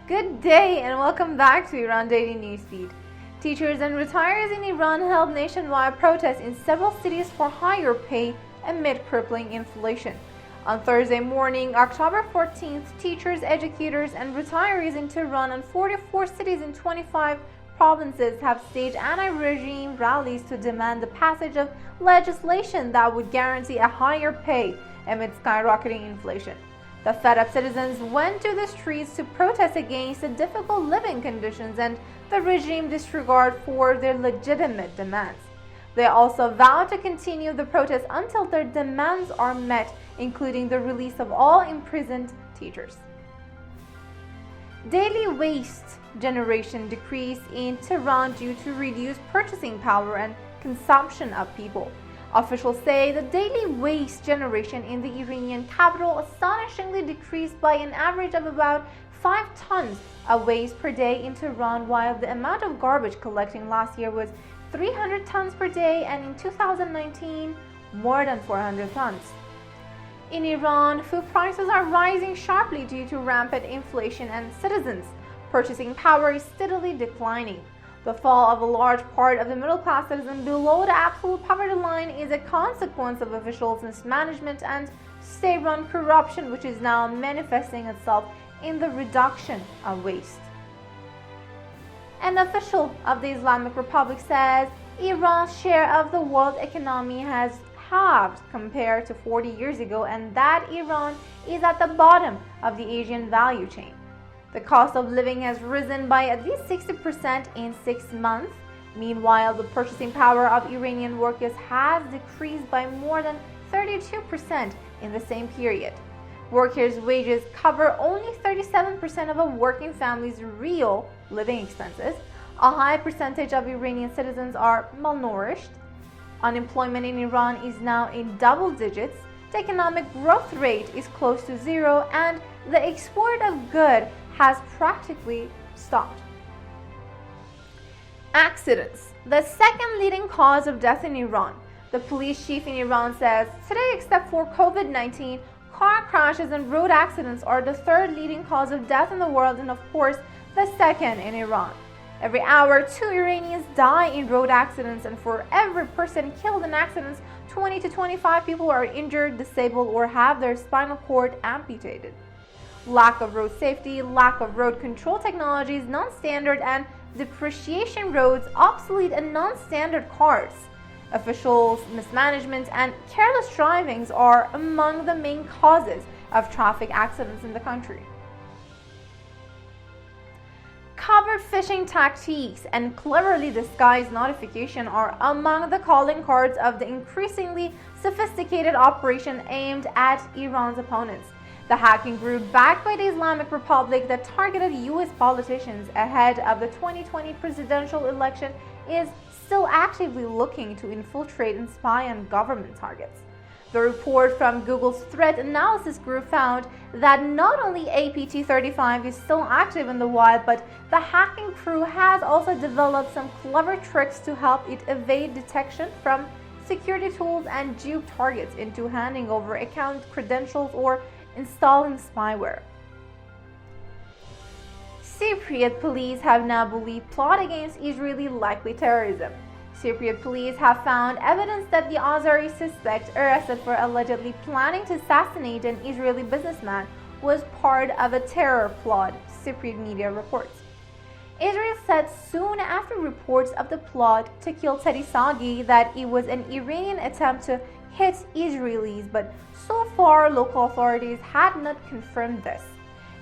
Good day and welcome back to Iran Daily Newsfeed. Teachers and retirees in Iran held nationwide protests in several cities for higher pay amid crippling inflation. On Thursday morning, October 14th, teachers, educators, and retirees in Tehran and 44 cities in 25 provinces have staged anti-regime rallies to demand the passage of legislation that would guarantee a higher pay amid skyrocketing inflation. The fed-up citizens went to the streets to protest against the difficult living conditions and the regime disregard for their legitimate demands. They also vowed to continue the protests until their demands are met, including the release of all imprisoned teachers. Daily waste generation decreased in Tehran due to reduced purchasing power and consumption of people. Officials say the daily waste generation in the Iranian capital astonishingly decreased by an average of about 5 tons of waste per day in Tehran, while the amount of garbage collecting last year was 300 tons per day, and in 2019, more than 400 tons. In Iran, food prices are rising sharply due to rampant inflation, and citizens' purchasing power is steadily declining. The fall of a large part of the middle-class citizen below the absolute poverty line is a consequence of officials' mismanagement and state-run corruption, which is now manifesting itself in the reduction of waste. An official of the Islamic Republic says Iran's share of the world economy has halved compared to 40 years ago, and that Iran is at the bottom of the Asian value chain. The cost of living has risen by at least 60% in 6 months. Meanwhile, the purchasing power of Iranian workers has decreased by more than 32% in the same period. Workers' wages cover only 37% of a working family's real living expenses. A high percentage of Iranian citizens are malnourished. Unemployment in Iran is now in double digits. The economic growth rate is close to zero, and the export of goods has practically stopped. Accidents, the second leading cause of death in Iran. The police chief in Iran says today, except for COVID-19, car crashes and road accidents are the third leading cause of death in the world, and of course the second in Iran. Every hour, 2 Iranians die in road accidents, and for every person killed in accidents, 20 to 25 people are injured, disabled, or have their spinal cord amputated. Lack of road safety, lack of road control technologies, non-standard and depreciation roads, obsolete and non-standard cars. Officials' mismanagement and careless drivings are among the main causes of traffic accidents in the country. Covert phishing tactics and cleverly disguised notification are among the calling cards of the increasingly sophisticated operation aimed at Iran's opponents. The hacking group backed by the Islamic Republic that targeted U.S. politicians ahead of the 2020 presidential election is still actively looking to infiltrate and spy on government targets. The report from Google's threat analysis group found that not only APT-35 is still active in the wild, but the hacking crew has also developed some clever tricks to help it evade detection from security tools and dupe targets into handing over account credentials or installing spyware. Cypriot police have now believed plot against Israeli likely terrorism. Cypriot police have found evidence that the Azeri suspect arrested for allegedly planning to assassinate an Israeli businessman was part of a terror plot, Cypriot media reports. Israel said soon after reports of the plot to kill Teddy Sagi that it was an Iranian attempt to hit Israelis, but so far local authorities had not confirmed this.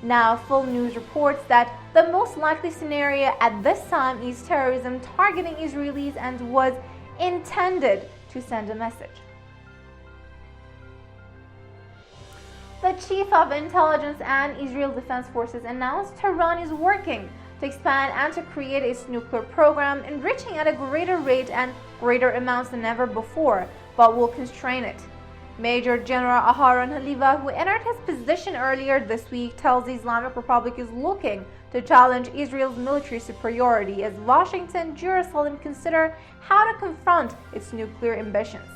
Now, full news reports that the most likely scenario at this time is terrorism targeting Israelis and was intended to send a message. The chief of intelligence and Israel Defense Forces announced Tehran is working to expand and to create its nuclear program, enriching at a greater rate and greater amounts than ever before, but will constrain it. Major General Aharon Haliva, who entered his position earlier this week, tells the Islamic Republic is looking to challenge Israel's military superiority as Washington and Jerusalem consider how to confront its nuclear ambitions.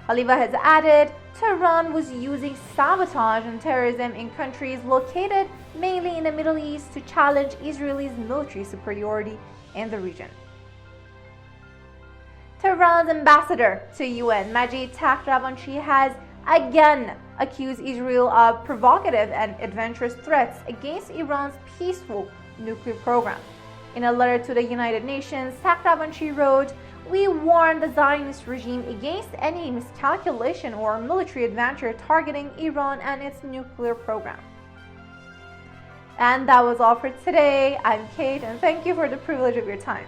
Haliva has added, Tehran was using sabotage and terrorism in countries located mainly in the Middle East to challenge Israel's military superiority in the region. Tehran's ambassador to UN, Majid Takhtravanchi, has again accused Israel of provocative and adventurous threats against Iran's peaceful nuclear program. In a letter to the United Nations, Takhtravanchi wrote, "We warn the Zionist regime against any miscalculation or military adventure targeting Iran and its nuclear program." And that was all for today. I'm Kate, and thank you for the privilege of your time.